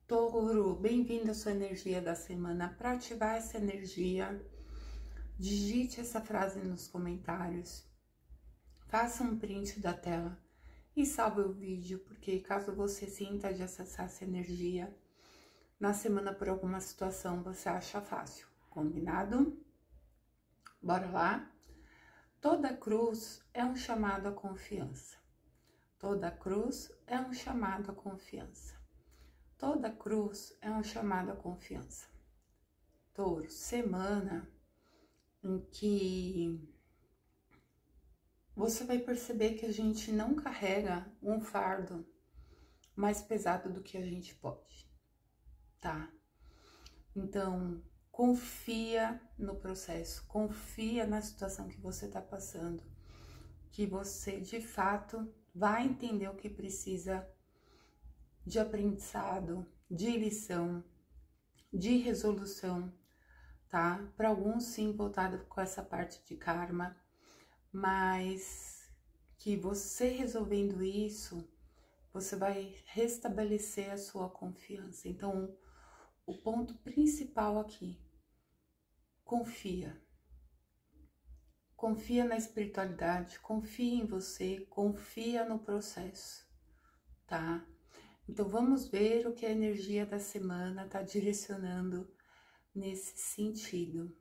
Touro, bem-vindo à sua energia da semana. Para ativar essa energia, digite essa frase nos comentários, faça um print da tela e salve o vídeo, porque caso você sinta de acessar essa energia na semana por alguma situação, você acha fácil, combinado? Bora lá? Toda cruz é um chamado à confiança. Toda cruz é um chamado à confiança. Toda cruz é um chamado à confiança. Touro, semana em que você vai perceber que a gente não carrega um fardo mais pesado do que a gente pode, tá? Então, confia no processo, confia na situação que você tá passando, que você de fato vai entender o que precisa de aprendizado, de lição, de resolução, tá? Para alguns sim voltado com essa parte de karma, mas que você resolvendo isso, você vai restabelecer a sua confiança. Então, o ponto principal aqui, confia. Confia na espiritualidade, confia em você, confia no processo, tá? Então, vamos ver o que a energia da semana tá direcionando nesse sentido,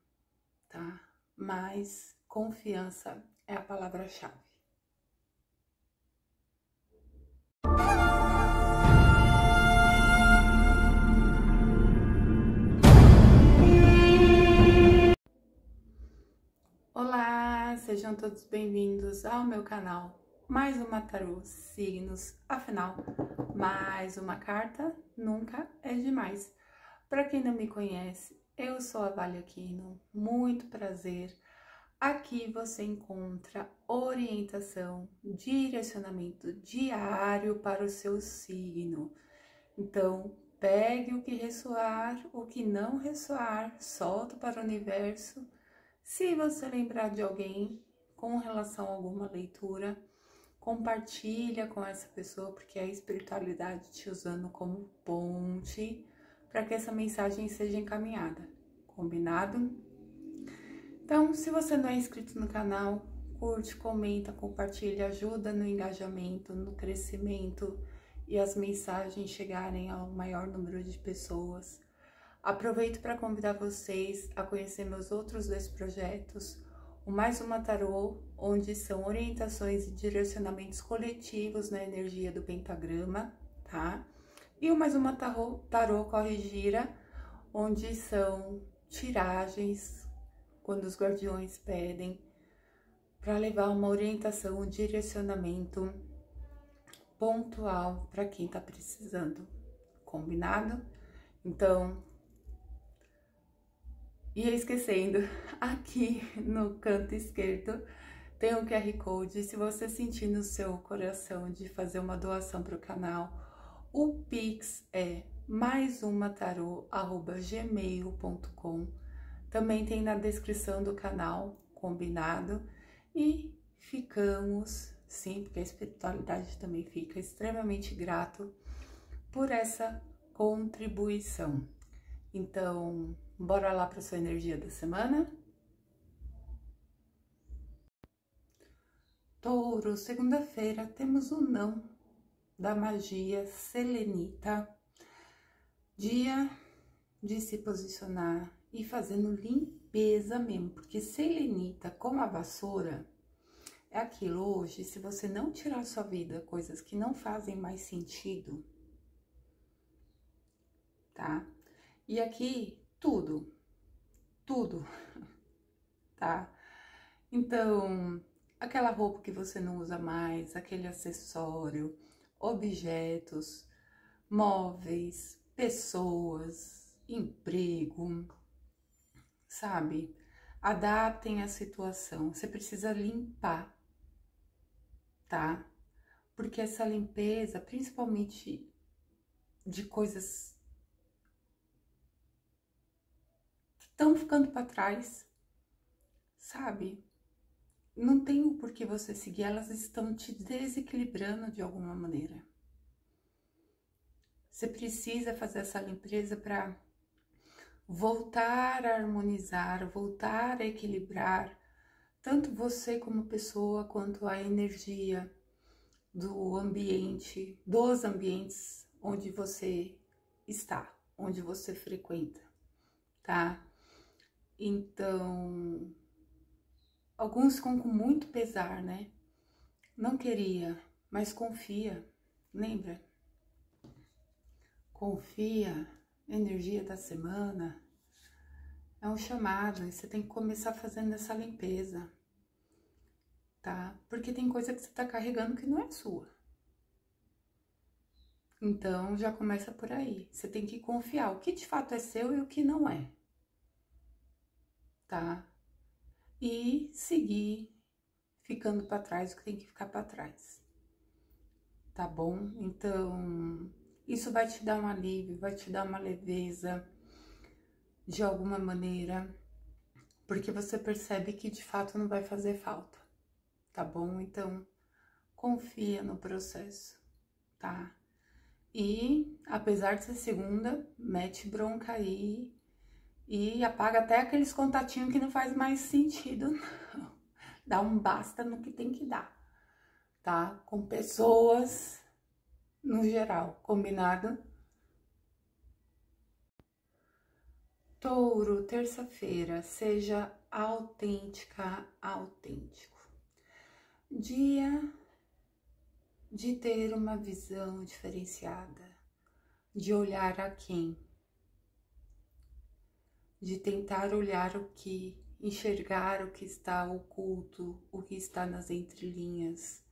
tá? Mas confiança é a palavra-chave. Olá, sejam todos bem-vindos ao meu canal. Mais uma tarô signos, afinal, mais uma carta nunca é demais. Para quem não me conhece, eu sou a Vale Aquino, muito prazer. Aqui você encontra orientação, direcionamento diário para o seu signo. Então, pegue o que ressoar, o que não ressoar, solta para o universo. Se você lembrar de alguém com relação a alguma leitura, compartilha com essa pessoa, porque é a espiritualidade te usando como ponte para que essa mensagem seja encaminhada, combinado? Então, se você não é inscrito no canal, curte, comenta, compartilha, ajuda no engajamento, no crescimento e as mensagens chegarem ao maior número de pessoas. Aproveito para convidar vocês a conhecer meus outros dois projetos, o Mais Uma Tarô, onde são orientações e direcionamentos coletivos na energia do pentagrama, tá? E o Mais Uma Tarô Corre Gira, onde são tiragens, quando os guardiões pedem, para levar uma orientação, um direcionamento pontual para quem tá precisando, combinado? Então, ia esquecendo, aqui no canto esquerdo tem um QR Code. Se você sentir no seu coração de fazer uma doação para o canal, o Pix é maisumatarô@gmail.com. Também tem na descrição do canal, combinado? E ficamos, sim, porque a espiritualidade também fica extremamente grato por essa contribuição. Então, bora lá para sua energia da semana? Touro, segunda-feira temos o não da magia selenita. Dia de se posicionar e fazendo limpeza mesmo, porque selenita, como a vassoura, é aquilo hoje, se você não tirar sua vida coisas que não fazem mais sentido, tá? E aqui, tudo, tá? Então, aquela roupa que você não usa mais, aquele acessório, objetos, móveis, pessoas, emprego, sabe? Adaptem a situação. Você precisa limpar, tá? Porque essa limpeza, principalmente de coisas que estão ficando para trás, sabe? Não tem o porquê você seguir, elas estão te desequilibrando de alguma maneira. Você precisa fazer essa limpeza para voltar a harmonizar, voltar a equilibrar tanto você como pessoa, quanto a energia do ambiente, dos ambientes onde você está, onde você frequenta, tá? Então, alguns ficam com muito pesar, né? Não queria, mas confia, lembra? Confia, energia da semana, é um chamado, e você tem que começar fazendo essa limpeza, tá? Porque tem coisa que você tá carregando que não é sua. Então, já começa por aí. Você tem que confiar o que de fato é seu e o que não é, tá? E seguir ficando para trás o que tem que ficar para trás, tá bom? Então, isso vai te dar um alívio, vai te dar uma leveza de alguma maneira, porque você percebe que de fato não vai fazer falta, tá bom? Então, confia no processo, tá? E, apesar de ser segunda, mete bronca aí e apaga até aqueles contatinhos que não faz mais sentido, não. Dá um basta no que tem que dar, tá? Com pessoas no geral, combinado? Touro, terça-feira, seja autêntica, autêntico. Dia de ter uma visão diferenciada, de olhar aquém, de tentar olhar o que, enxergar o que está oculto, o que está nas entrelinhas,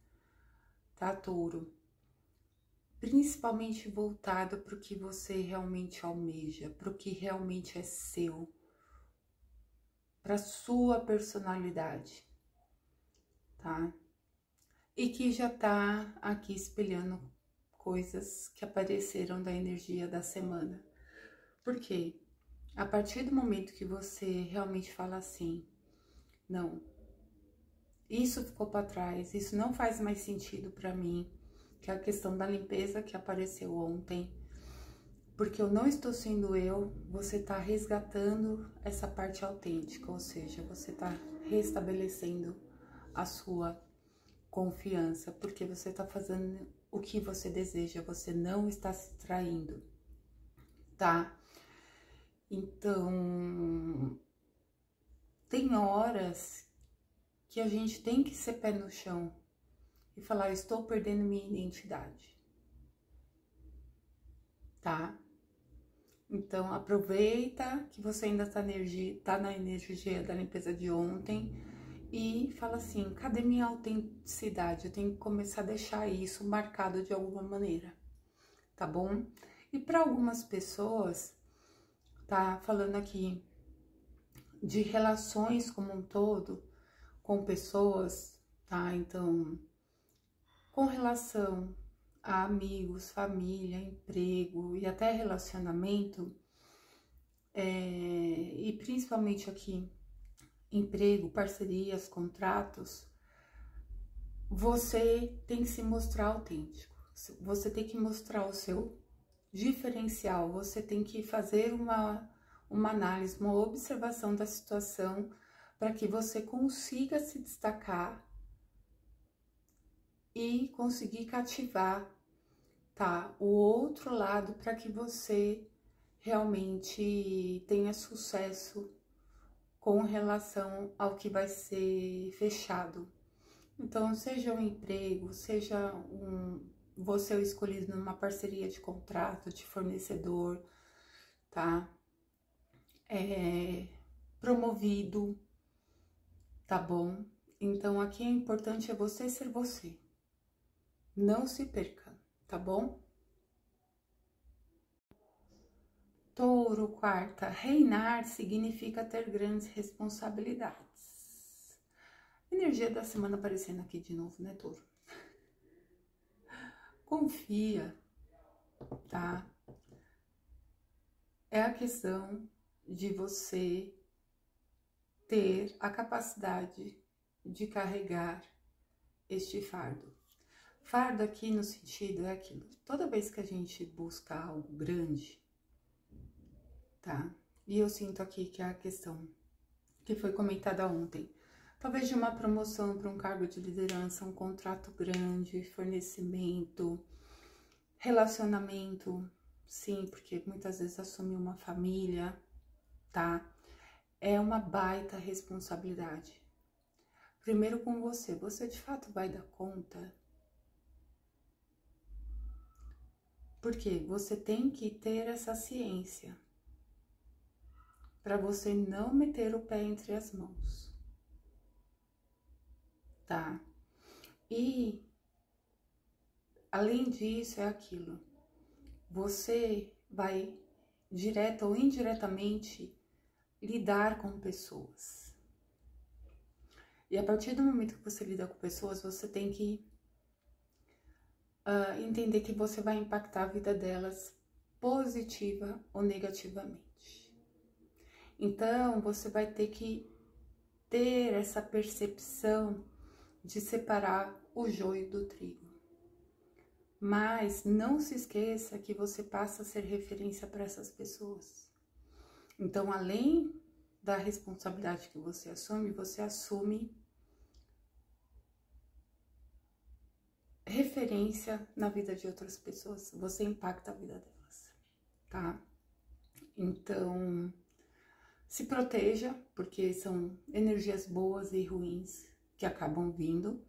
tá, Touro? Principalmente voltado para o que você realmente almeja, para o que realmente é seu, para sua personalidade, tá? E que já tá aqui espelhando coisas que apareceram da energia da semana. Por quê? A partir do momento que você realmente fala assim, não, isso ficou para trás, isso não faz mais sentido para mim, que é a questão da limpeza que apareceu ontem, porque eu não estou sendo eu, você tá resgatando essa parte autêntica, ou seja, você tá restabelecendo a sua confiança, porque você tá fazendo o que você deseja, você não está se traindo, tá? Então, tem horas que a gente tem que ser pé no chão e falar, estou perdendo minha identidade, tá? Então, aproveita que você ainda tá na energia da limpeza de ontem e fala assim, cadê minha autenticidade? Eu tenho que começar a deixar isso marcado de alguma maneira, tá bom? E para algumas pessoas, tá falando aqui de relações como um todo, com pessoas, tá? Então, com relação a amigos, família, emprego e até relacionamento, e principalmente aqui, emprego, parcerias, contratos, você tem que se mostrar autêntico, você tem que mostrar o seu diferencial, você tem que fazer uma análise, uma observação da situação para que você consiga se destacar e conseguir cativar, tá, o outro lado para que você realmente tenha sucesso com relação ao que vai ser fechado. Então, seja um emprego, seja você é o escolhido numa parceria de contrato, de fornecedor, tá? Promovido, tá bom? Então, aqui é importante é você ser você. Não se perca, tá bom? Touro, quarta, reinar significa ter grandes responsabilidades. Energia da semana aparecendo aqui de novo, né, Touro? Confia, tá? É a questão de você ter a capacidade de carregar este fardo. Fardo aqui no sentido é aquilo. Toda vez que a gente busca algo grande, tá? E eu sinto aqui que é a questão que foi comentada ontem. Talvez de uma promoção para um cargo de liderança, um contrato grande, fornecimento, relacionamento, sim, porque muitas vezes assume uma família, tá? É uma baita responsabilidade. Primeiro com você, você de fato vai dar conta? Porque você tem que ter essa ciência para você não meter o pé entre as mãos, tá? E além disso, é aquilo. Você vai, direta ou indiretamente, lidar com pessoas. E a partir do momento que você lida com pessoas, você tem que entender que você vai impactar a vida delas positiva ou negativamente. Então, você vai ter que ter essa percepção de separar o joio do trigo. Mas não se esqueça que você passa a ser referência para essas pessoas. Então, além da responsabilidade que você assume referência na vida de outras pessoas. Você impacta a vida delas, tá? Então, se proteja, porque são energias boas e ruins que acabam vindo,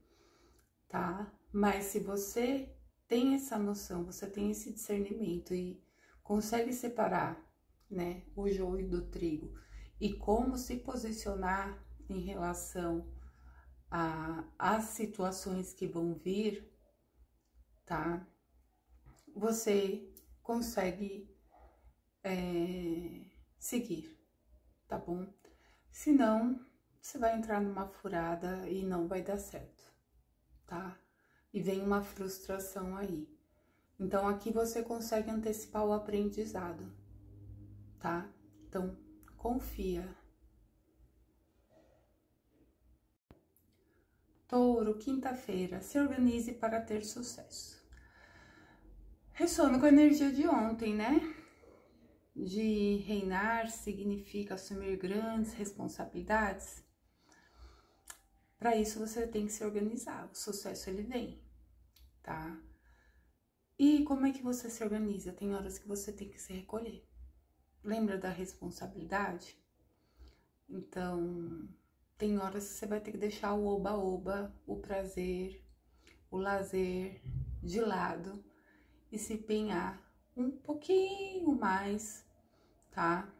tá? Mas se você tem essa noção, você tem esse discernimento e consegue separar, né, o joio do trigo e como se posicionar em relação às situações que vão vir, tá? Você consegue seguir, tá bom? Senão, você vai entrar numa furada e não vai dar certo, tá? E vem uma frustração aí. Então, aqui você consegue antecipar o aprendizado, tá? Então, confia. Touro, quinta-feira, se organize para ter sucesso. Ressono com a energia de ontem, né? De reinar significa assumir grandes responsabilidades. Para isso, você tem que se organizar. O sucesso, ele vem, tá? E como é que você se organiza? Tem horas que você tem que se recolher. Lembra da responsabilidade? Então, tem horas que você vai ter que deixar o oba-oba, o prazer, o lazer de lado e se empenhar um pouquinho mais, tá?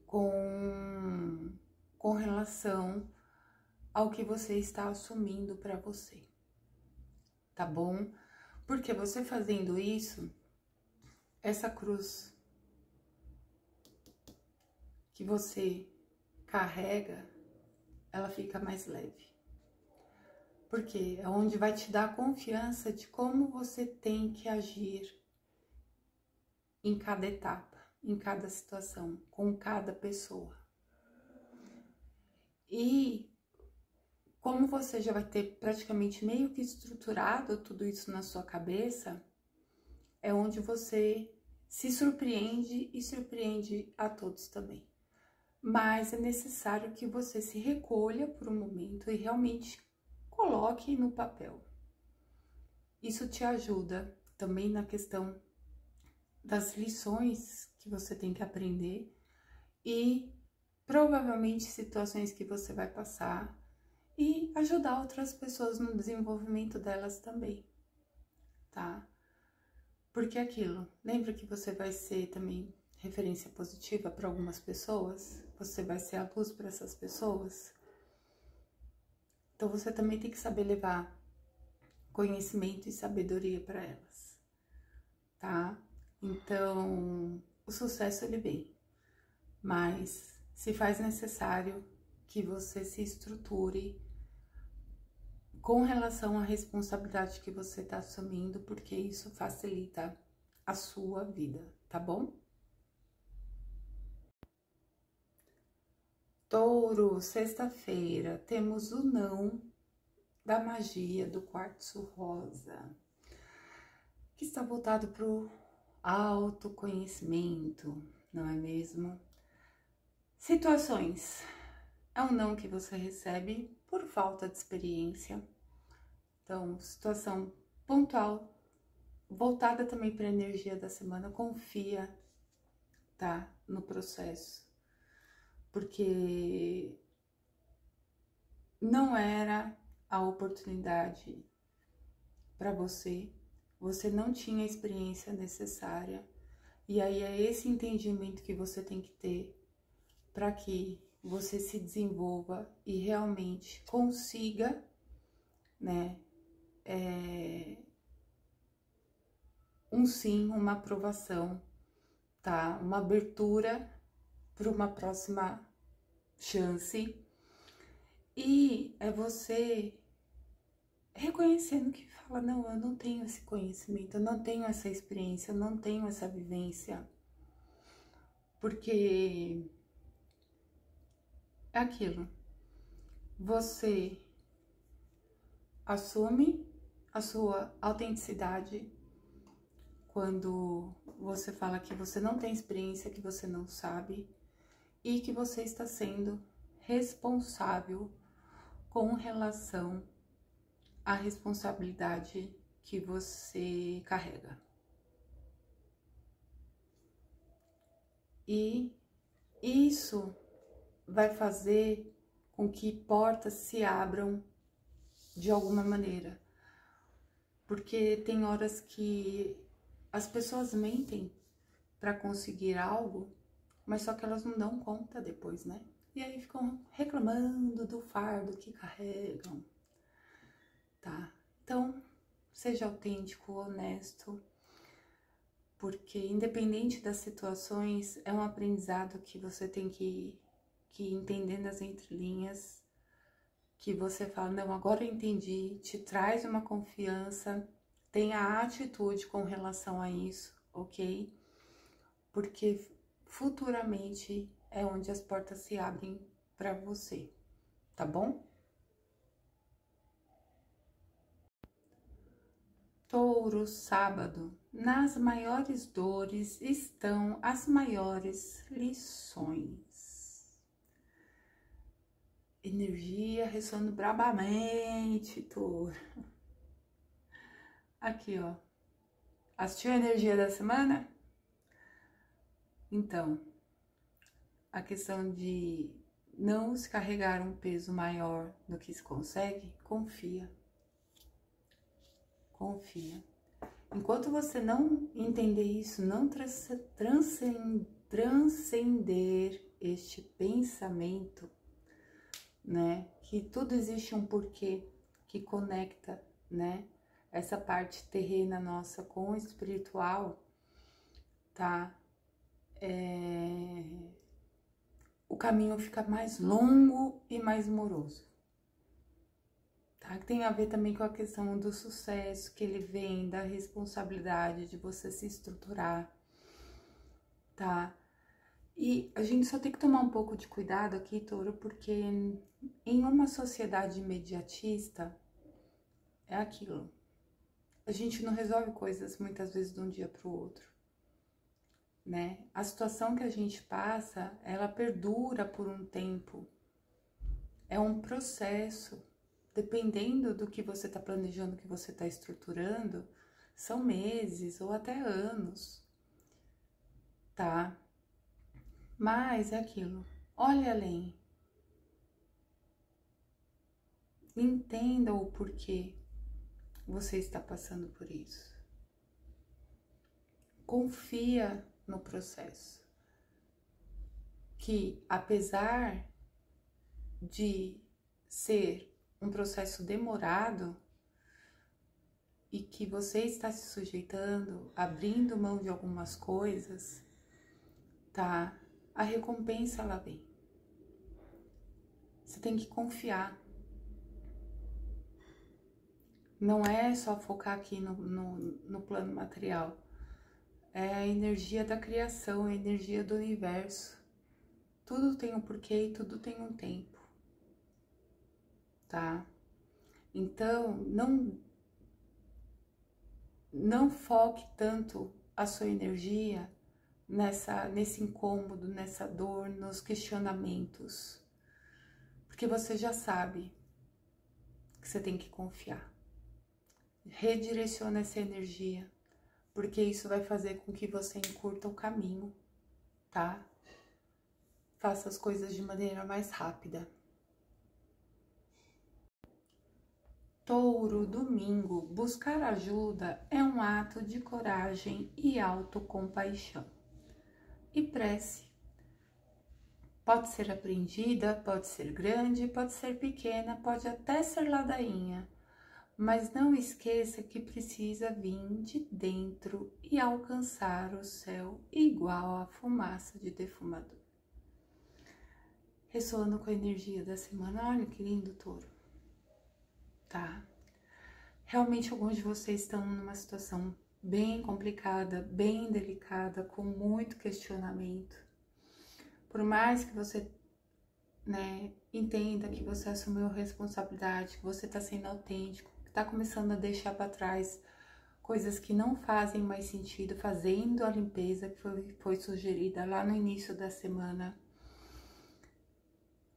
Com relação ao que você está assumindo para você, tá bom? Porque você fazendo isso, essa cruz que você carrega, ela fica mais leve. Porque é onde vai te dar a confiança de como você tem que agir em cada etapa, em cada situação, com cada pessoa. E como você já vai ter praticamente meio que estruturado tudo isso na sua cabeça, é onde você se surpreende e surpreende a todos também. Mas é necessário que você se recolha por um momento e realmente coloque no papel. Isso te ajuda também na questão das lições que você tem que aprender e provavelmente situações que você vai passar e ajudar outras pessoas no desenvolvimento delas também, tá? Porque aquilo, lembra que você vai ser também referência positiva para algumas pessoas? Você vai ser a luz para essas pessoas? Então você também tem que saber levar conhecimento e sabedoria para elas, tá? Então, o sucesso ele vem, mas se faz necessário que você se estruture com relação à responsabilidade que você está assumindo, porque isso facilita a sua vida, tá bom? Touro, sexta-feira, temos o não da magia do quartzo rosa, que está voltado para o autoconhecimento, não é mesmo? Situações. É um não que você recebe por falta de experiência. Então, situação pontual, voltada também para a energia da semana. Confia, tá? No processo. Porque não era a oportunidade para você. Você não tinha a experiência necessária. E aí é esse entendimento que você tem que ter para que você se desenvolva e realmente consiga, né, um sim, uma aprovação, tá? Uma abertura para uma próxima chance. E é você reconhecendo que fala, não, eu não tenho esse conhecimento, eu não tenho essa experiência, eu não tenho essa vivência. Porque é aquilo, você assume a sua autenticidade quando você fala que você não tem experiência, que você não sabe e que você está sendo responsável com relação à responsabilidade que você carrega. E isso vai fazer com que portas se abram de alguma maneira. Porque tem horas que as pessoas mentem para conseguir algo, mas só que elas não dão conta depois, né? E aí ficam reclamando do fardo que carregam, tá? Então, seja autêntico, honesto, porque independente das situações, é um aprendizado que você tem que entender nas entrelinhas, que você fala, não, agora eu entendi, te traz uma confiança, tenha atitude com relação a isso, ok? Porque futuramente é onde as portas se abrem para você, tá bom? Touro, sábado, nas maiores dores estão as maiores lições. Energia ressoando brabamente, Touro. Aqui, ó. Assistiu a energia da semana? Então, a questão de não se carregar um peso maior do que se consegue, confia. Confia. Enquanto você não entender isso, não transcender este pensamento, né? Que tudo existe um porquê que conecta, né? Essa parte terrena nossa com o espiritual, tá? O caminho fica mais longo e mais moroso. Tá? Que tem a ver também com a questão do sucesso, que ele vem da responsabilidade de você se estruturar, tá? E a gente só tem que tomar um pouco de cuidado aqui, Touro, porque em uma sociedade imediatista, é aquilo. A gente não resolve coisas muitas vezes de um dia para o outro, né? A situação que a gente passa, ela perdura por um tempo. É um processo. Dependendo do que você está planejando, que você está estruturando, são meses ou até anos, tá? Mas é aquilo, olhe além. Entenda o porquê você está passando por isso. Confia no processo. Que apesar de ser um processo demorado e que você está se sujeitando, abrindo mão de algumas coisas, tá? A recompensa ela vem. Você tem que confiar. Não é só focar aqui no plano material. É a energia da criação, a energia do universo. Tudo tem um porquê e tudo tem um tempo, tá? Então, não foque tanto a sua energia nesse incômodo, nessa dor, nos questionamentos, porque você já sabe que você tem que confiar. Redireciona essa energia, porque isso vai fazer com que você encurta o caminho, tá? Faça as coisas de maneira mais rápida. Touro, domingo, buscar ajuda é um ato de coragem e autocompaixão. E prece. Pode ser aprendida, pode ser grande, pode ser pequena, pode até ser ladainha. Mas não esqueça que precisa vir de dentro e alcançar o céu igual à fumaça de defumador. Ressoando com a energia da semana, olha que lindo, Touro. Tá? Realmente alguns de vocês estão numa situação bem complicada, bem delicada, com muito questionamento. Por mais que você, entenda que você assumiu responsabilidade, que você está sendo autêntico, que está começando a deixar para trás coisas que não fazem mais sentido, fazendo a limpeza que foi sugerida lá no início da semana,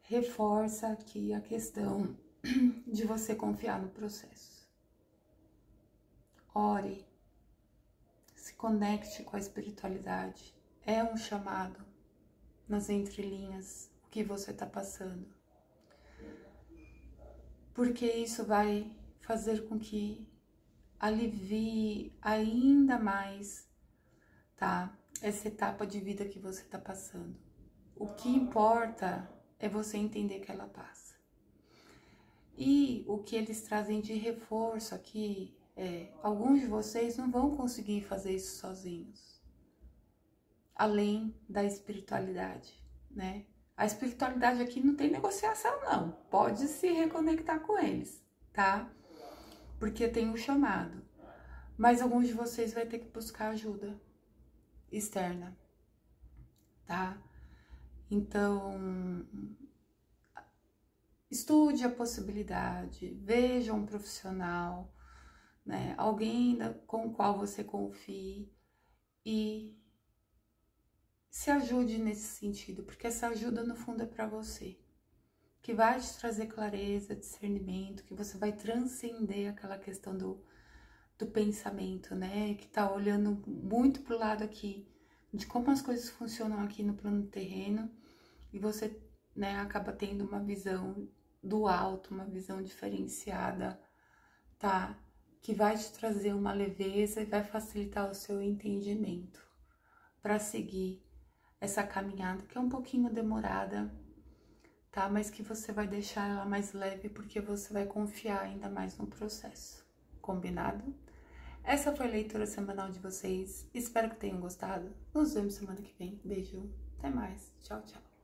reforça aqui a questão de você confiar no processo. Ore, se conecte com a espiritualidade, é um chamado nas entrelinhas o que você está passando, porque isso vai fazer com que alivie ainda mais, tá? Essa etapa de vida que você está passando. O que importa é você entender que ela passa. E o que eles trazem de reforço aqui alguns de vocês não vão conseguir fazer isso sozinhos. Além da espiritualidade, né? A espiritualidade aqui não tem negociação, não. Pode se reconectar com eles, tá? Porque tem o chamado. Mas alguns de vocês vai ter que buscar ajuda externa, tá? Então, estude a possibilidade, veja um profissional, alguém com o qual você confie e se ajude nesse sentido, porque essa ajuda no fundo é para você, que vai te trazer clareza, discernimento, que você vai transcender aquela questão do pensamento, que tá olhando muito pro lado aqui, de como as coisas funcionam aqui no plano terreno, e você, acaba tendo uma visão do alto, uma visão diferenciada, tá? Que vai te trazer uma leveza e vai facilitar o seu entendimento para seguir essa caminhada, que é um pouquinho demorada, tá? Mas que você vai deixar ela mais leve, porque você vai confiar ainda mais no processo. Combinado? Essa foi a leitura semanal de vocês. Espero que tenham gostado. Nos vemos semana que vem. Beijo. Até mais. Tchau, tchau.